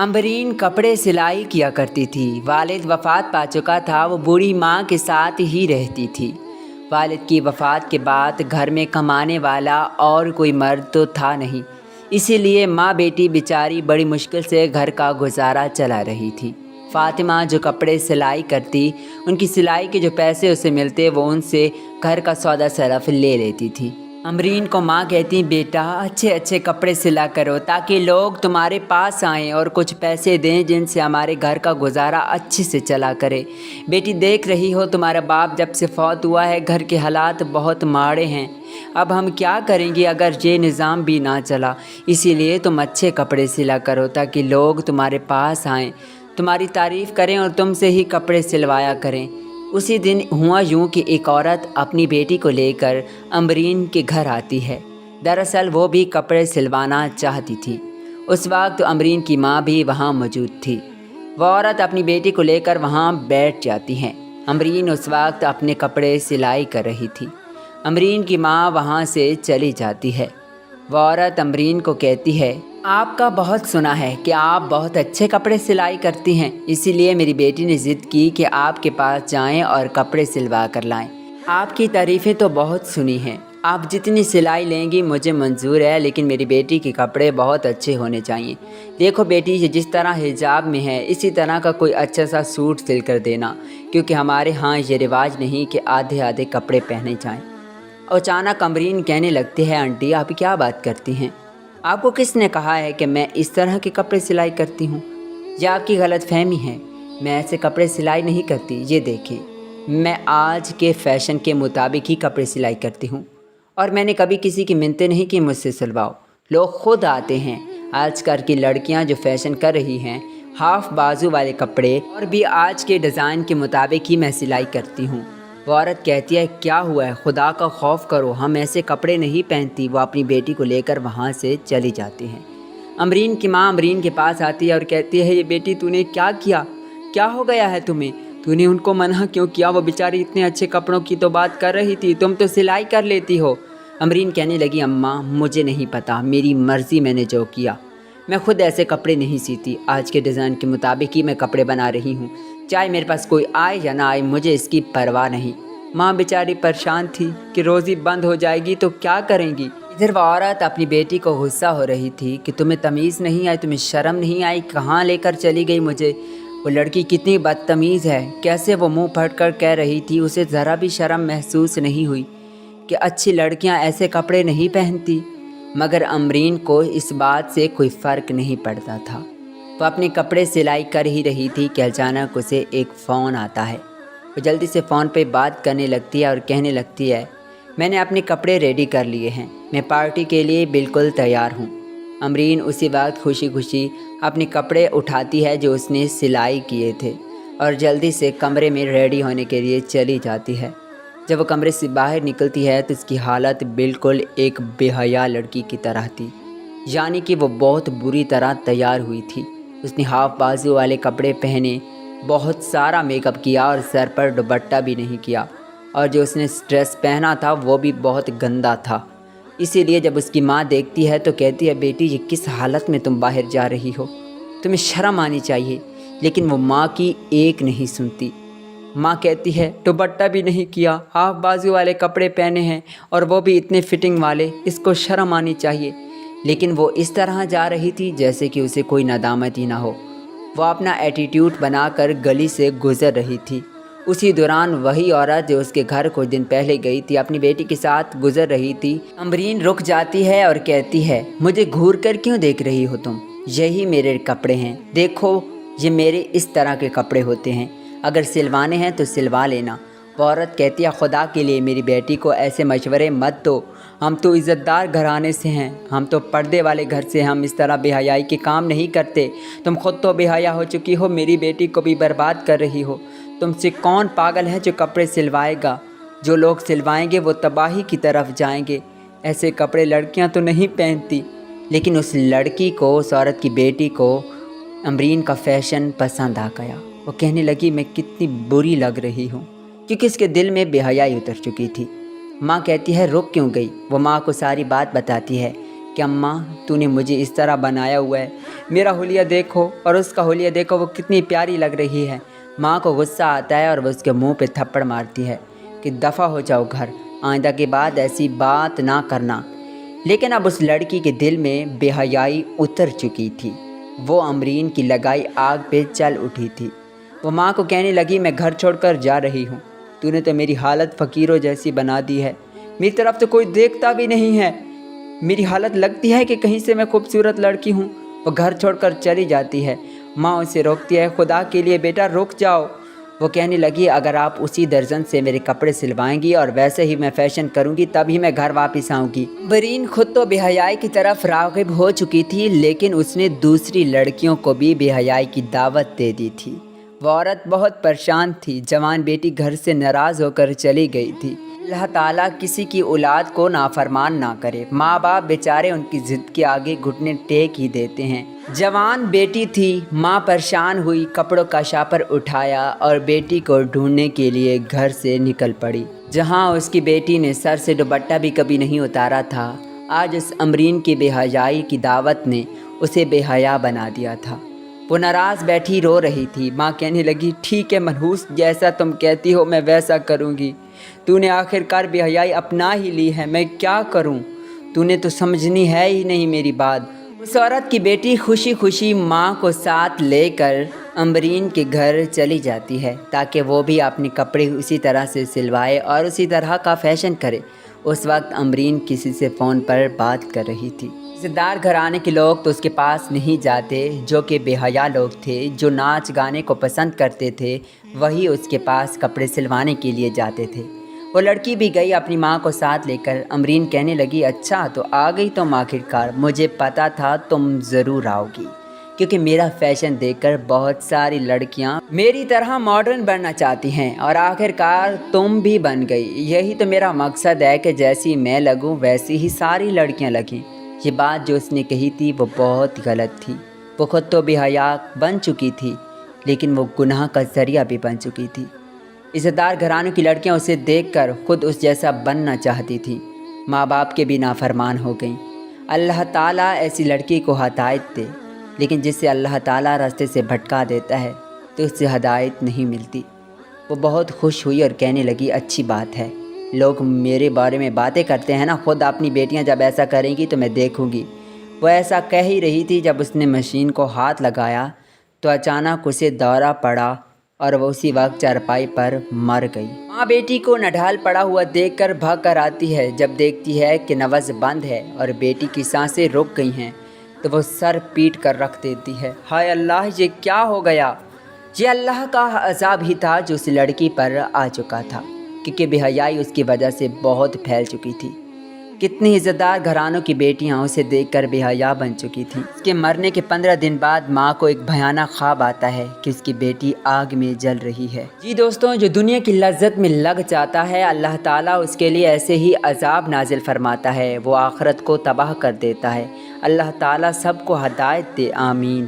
अम्बरीन कपड़े सिलाई किया करती थी। वालिद वफ़ात पा चुका था, वो बूढ़ी माँ के साथ ही रहती थी। वालिद की वफ़ात के बाद घर में कमाने वाला और कोई मर्द तो था नहीं, इसीलिए माँ बेटी बेचारी बड़ी मुश्किल से घर का गुजारा चला रही थी। फ़ातिमा जो कपड़े सिलाई करती, उनकी सिलाई के जो पैसे उसे मिलते वो उनसे घर का सौदा सरफ ले लेती थी। अमरीन को माँ कहती, बेटा अच्छे अच्छे कपड़े सिला करो ताकि लोग तुम्हारे पास आएं और कुछ पैसे दें जिनसे हमारे घर का गुजारा अच्छे से चला करे। बेटी देख रही हो तुम्हारा बाप जब से फौत हुआ है, घर के हालात बहुत माड़े हैं। अब हम क्या करेंगे अगर ये निज़ाम भी ना चला। इसीलिए तुम अच्छे कपड़े सिला करो ताकि लोग तुम्हारे पास आएँ, तुम्हारी तारीफ़ करें और तुमसे ही कपड़े सिलवाया करें। उसी दिन हुआ यूँ कि एक औरत अपनी बेटी को लेकर अमरीन के घर आती है। दरअसल वो भी कपड़े सिलवाना चाहती थी। उस वक्त अमरीन की माँ भी वहाँ मौजूद थी। वह औरत अपनी बेटी को लेकर वहाँ बैठ जाती है। अमरीन उस वक्त अपने कपड़े सिलाई कर रही थी। अमरीन की माँ वहाँ से चली जाती है। वह औरत अमरीन को कहती है, आपका बहुत सुना है कि आप बहुत अच्छे कपड़े सिलाई करती हैं, इसीलिए मेरी बेटी ने ज़िद की कि आपके पास जाएं और कपड़े सिलवा कर लाएं। आपकी तारीफ़ें तो बहुत सुनी हैं, आप जितनी सिलाई लेंगी मुझे मंजूर है, लेकिन मेरी बेटी के कपड़े बहुत अच्छे होने चाहिए। देखो बेटी, ये जिस तरह हिजाब में है इसी तरह का कोई अच्छा सा सूट सिल कर देना, क्योंकि हमारे यहाँ ये रिवाज नहीं कि आधे आधे कपड़े पहने जाएँ। अचानक अमरीन कहने लगती है, आंटी आप क्या बात करती हैं? आपको किसने कहा है कि मैं इस तरह के कपड़े सिलाई करती हूँ? यह आपकी गलत फहमी है। मैं ऐसे कपड़े सिलाई नहीं करती। ये देखें, मैं आज के फ़ैशन के मुताबिक ही कपड़े सिलाई करती हूँ और मैंने कभी किसी की मिन्नतें नहीं कि मुझसे सिलवाओ। लोग खुद आते हैं। आजकल की लड़कियाँ जो फ़ैशन कर रही हैं, हाफ बाजू वाले कपड़े और भी आज के डिज़ाइन के मुताबिक ही मैं सिलाई करती हूँ। वो औरत कहती है, क्या हुआ है, खुदा का खौफ करो, हम ऐसे कपड़े नहीं पहनती। वो अपनी बेटी को लेकर वहाँ से चली जाती हैं। अमरीन की माँ अमरीन के पास आती है और कहती है, ये बेटी तूने क्या किया? क्या हो गया है तुम्हें? तूने उनको मना क्यों किया? वो बेचारी इतने अच्छे कपड़ों की तो बात कर रही थी, तुम तो सिलाई कर लेती हो। अमरीन कहने लगी, अम्मा मुझे नहीं पता, मेरी मर्ज़ी, मैंने जो किया। मैं खुद ऐसे कपड़े नहीं सीती, आज के डिज़ाइन के मुताबिक ही मैं कपड़े बना रही हूँ। चाहे मेरे पास कोई आए या ना आए, मुझे इसकी परवाह नहीं। माँ बेचारी परेशान थी कि रोज़ी बंद हो जाएगी तो क्या करेंगी। इधर वह औरत अपनी बेटी को गुस्सा हो रही थी कि तुम्हें तमीज़ नहीं आई, तुम्हें शर्म नहीं आई, कहाँ लेकर चली गई मुझे। वो लड़की कितनी बदतमीज़ है, कैसे वो मुँह फट कर कह रही थी। उसे ज़रा भी शर्म महसूस नहीं हुई कि अच्छी लड़कियाँ ऐसे कपड़े नहीं पहनती। मगर अमरीन को इस बात से कोई फ़र्क नहीं पड़ता था। वो अपने कपड़े सिलाई कर ही रही थी कि अचानक उसे एक फ़ोन आता है। वो जल्दी से फ़ोन पे बात करने लगती है और कहने लगती है, मैंने अपने कपड़े रेडी कर लिए हैं, मैं पार्टी के लिए बिल्कुल तैयार हूँ। अमरीन उसी वक्त खुशी खुशी अपने कपड़े उठाती है जो उसने सिलाई किए थे और जल्दी से कमरे में रेडी होने के लिए चली जाती है। जब वो कमरे से बाहर निकलती है तो उसकी हालत बिल्कुल एक बेहया लड़की की तरह थी, यानी कि वो बहुत बुरी तरह तैयार हुई थी। उसने हाफ बाजू वाले कपड़े पहने, बहुत सारा मेकअप किया और सर पर दुपट्टा भी नहीं किया, और जो उसने ड्रेस पहना था वो भी बहुत गंदा था। इसीलिए जब उसकी माँ देखती है तो कहती है, बेटी ये किस हालत में तुम बाहर जा रही हो, तुम्हें शर्म आनी चाहिए। लेकिन वो माँ की एक नहीं सुनती। माँ कहती है, दुपट्टा भी नहीं किया, हाफ बाजू वाले कपड़े पहने हैं और वो भी इतने फिटिंग वाले, इसको शर्म आनी चाहिए। लेकिन वो इस तरह जा रही थी जैसे कि उसे कोई नदामत ही ना हो। वो अपना एटीट्यूड बनाकर गली से गुज़र रही थी। उसी दौरान वही औरत जो उसके घर कुछ दिन पहले गई थी, अपनी बेटी के साथ गुज़र रही थी। अमरीन रुक जाती है और कहती है, मुझे घूर कर क्यों देख रही हो तुम? यही मेरे कपड़े हैं, देखो ये मेरे इस तरह के कपड़े होते हैं, अगर सिलवाने हैं तो सिलवा लेना। वो औरत कहती है, खुदा के लिए मेरी बेटी को ऐसे मशवरे मत दो, हम तो इज़्ज़तदार घराने से हैं, हम तो पर्दे वाले घर से, हम इस तरह बेहयाई के काम नहीं करते। तुम खुद तो बेहया हो चुकी हो, मेरी बेटी को भी बर्बाद कर रही हो। तुमसे कौन पागल है जो कपड़े सिलवाएगा? जो लोग सिलवाएंगे वो तबाही की तरफ जाएंगे। ऐसे कपड़े लड़कियां तो नहीं पहनती। लेकिन उस लड़की को, उस औरत की बेटी को अमरीन का फ़ैशन पसंद आ गया। वो कहने लगी, मैं कितनी बुरी लग रही हूँ, क्योंकि उसके दिल में बेहयाई उतर चुकी थी। माँ कहती है, रुक क्यों गई? वो माँ को सारी बात बताती है کہ اماں تو نے مجھے اس طرح بنایا ہوا ہے، میرا حلیہ دیکھو اور اس کا حلیہ دیکھو، وہ کتنی پیاری لگ رہی ہے۔ ماں کو غصہ آتا ہے اور وہ اس کے منہ پہ تھپڑ مارتی ہے کہ دفع ہو جاؤ گھر، آئندہ کے بعد ایسی بات نہ کرنا۔ لیکن اب اس لڑکی کے دل میں بے حیائی اتر چکی تھی، وہ امرین کی لگائی آگ پہ چل اٹھی تھی۔ وہ ماں کو کہنے لگی میں گھر چھوڑ کر جا رہی ہوں، تو نے تو میری حالت فقیروں جیسی بنا دی ہے، میری طرف تو کوئی دیکھتا بھی نہیں ہے، میری حالت لگتی ہے کہ کہیں سے میں خوبصورت لڑکی ہوں۔ وہ گھر چھوڑ کر چلی جاتی ہے، ماں اسے روکتی ہے، خدا کے لیے بیٹا رک جاؤ۔ وہ کہنے لگی اگر آپ اسی درزن سے میرے کپڑے سلوائیں گی اور ویسے ہی میں فیشن کروں گی تب ہی میں گھر واپس آؤں گی۔ امرین خود تو بے حیائی کی طرف راغب ہو چکی تھی، لیکن اس نے دوسری لڑکیوں کو بھی بے حیائی کی دعوت دے دی تھی۔ وہ عورت بہت پریشان تھی، جوان بیٹی گھر سے ناراض ہو کر چلی گئی تھی۔ اللہ تعالیٰ کسی کی اولاد کو نافرمان نہ کرے، ماں باپ بیچارے ان کی ضد کے آگے گھٹنے ٹیک ہی دیتے ہیں۔ جوان بیٹی تھی، ماں پریشان ہوئی، کپڑوں کا شاپر اٹھایا اور بیٹی کو ڈھونڈنے کے لیے گھر سے نکل پڑی۔ جہاں اس کی بیٹی نے سر سے دوپٹہ بھی کبھی نہیں اتارا تھا، آج اس امرین کی بے حیائی کی دعوت نے اسے بے حیا بنا دیا تھا۔ وہ ناراض بیٹھی رو رہی تھی۔ ماں کہنے لگی ٹھیک ہے منحوس، جیسا تم کہتی ہو میں ویسا کروں گی، تو نے آخر کار بے حیائی اپنا ہی لی ہے، میں کیا کروں، تو نے تو سمجھنی ہے ہی نہیں میری بات۔ اس عورت کی بیٹی خوشی خوشی ماں کو ساتھ لے کر امرین کے گھر چلی جاتی ہے تاکہ وہ بھی اپنے کپڑے اسی طرح سے سلوائے اور اسی طرح کا فیشن کرے۔ اس وقت امرین کسی سے فون پر بات کر رہی تھی۔ عزت دار گھرانے کے لوگ تو اس کے پاس نہیں جاتے، جو کہ بے حیا لوگ تھے، جو ناچ گانے کو پسند کرتے تھے، وہی اس کے پاس کپڑے سلوانے کے لیے جاتے تھے۔ وہ لڑکی بھی گئی اپنی ماں کو ساتھ لے کر۔ امرین کہنے لگی اچھا تو آ گئی تم آخر کار، مجھے پتا تھا تم ضرور آؤ گی، کیونکہ میرا فیشن دیکھ کر بہت ساری لڑکیاں میری طرح ماڈرن بننا چاہتی ہیں اور آخر کار تم بھی بن گئی۔ یہی تو میرا مقصد ہے کہ جیسی میں لگوں ویسی ہی ساری لڑکیاں لگیں۔ یہ بات جو اس نے کہی تھی وہ بہت غلط تھی۔ وہ خود تو بے حیا بن چکی تھی، لیکن وہ گناہ کا ذریعہ بھی بن چکی تھی۔ عزت دار گھرانوں کی لڑکیاں اسے دیکھ کر خود اس جیسا بننا چاہتی تھیں، ماں باپ کے بھی نافرمان ہو گئیں۔ اللہ تعالیٰ ایسی لڑکی کو ہدایت دے، لیکن جس سے اللہ تعالیٰ راستے سے بھٹکا دیتا ہے تو اس سے ہدایت نہیں ملتی۔ وہ بہت خوش ہوئی اور کہنے لگی اچھی بات ہے، لوگ میرے بارے میں باتیں کرتے ہیں نا، خود اپنی بیٹیاں جب ایسا کریں گی تو میں دیکھوں گی۔ وہ ایسا کہہ ہی رہی تھی جب اس نے مشین کو ہاتھ لگایا تو اچانک اسے دورہ پڑا اور وہ اسی وقت چارپائی پر مر گئی۔ ماں بیٹی کو نڈھال پڑا ہوا دیکھ کر بھاگ کر آتی ہے۔ جب دیکھتی ہے کہ نبض بند ہے اور بیٹی کی سانسیں رک گئی ہیں تو وہ سر پیٹ کر رکھ دیتی ہے۔ ہائے اللہ، یہ کیا ہو گیا؟ یہ اللہ کا عذاب ہی تھا جو اس لڑکی پر آ چکا تھا، کیونکہ بے حیائی اس کی وجہ سے بہت پھیل چکی تھی۔ کتنی عزت دار گھرانوں کی بیٹیاں اسے دیکھ کر بے حیا بن چکی تھیں۔ اس کے مرنے کے 15 دن بعد ماں کو ایک بھیانک خواب آتا ہے کہ اس کی بیٹی آگ میں جل رہی ہے۔ جی دوستوں، جو دنیا کی لذت میں لگ جاتا ہے اللہ تعالیٰ اس کے لیے ایسے ہی عذاب نازل فرماتا ہے، وہ آخرت کو تباہ کر دیتا ہے۔ اللہ تعالیٰ سب کو ہدایت دے، آمین۔